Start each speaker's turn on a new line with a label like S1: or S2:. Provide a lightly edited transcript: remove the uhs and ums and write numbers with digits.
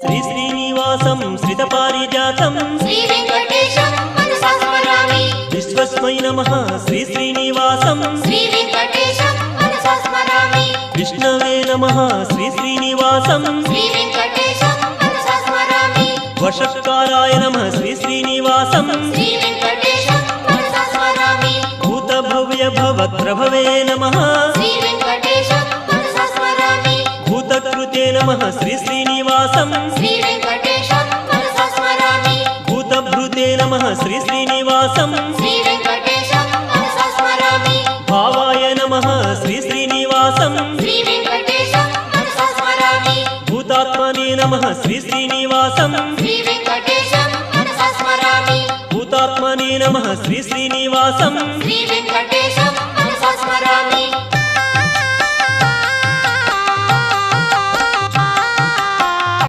S1: श्री श्रीनिवासं श्रितपारिजातं
S2: श्री वेंकटेशं मनसा स्मरामि।
S1: विश्वस्मै नमः श्री श्रीनिवासं
S2: श्री वेंकटेशं मनसा स्मरामि।
S1: विष्णवे नमः श्री श्रीनिवासं
S2: श्री वेंकटेशं मनसा स्मरामि।
S1: वषट्काराय नमः श्री श्रीनिवासं
S2: श्री वेंकटेशं मनसा स्मरामि।
S1: भूतभव्य भवत्प्रभवे नमः
S2: श्री वेंकटेशं मनसा स्मरामि।
S1: भूतकृते नमः श्री श्रीनिवासं
S2: श्री वेंकटेशं मनसा स्मरामि।
S1: भूतभृते नमः श्री श्रीनिवासं
S2: श्री वेंकटेशं मनसा स्मरामि।
S1: भावाय नमः श्री श्रीनिवासं
S2: श्री वेंकटेशं मनसा स्मरामि।
S1: भूतात्मने नमः श्री श्रीनिवासं
S2: श्री वेंकटेशं मनसा स्मरामि।
S1: भूतात्मने नमः श्री श्रीनिवासं
S2: श्री वेंकटेशं मनसा स्मरामि।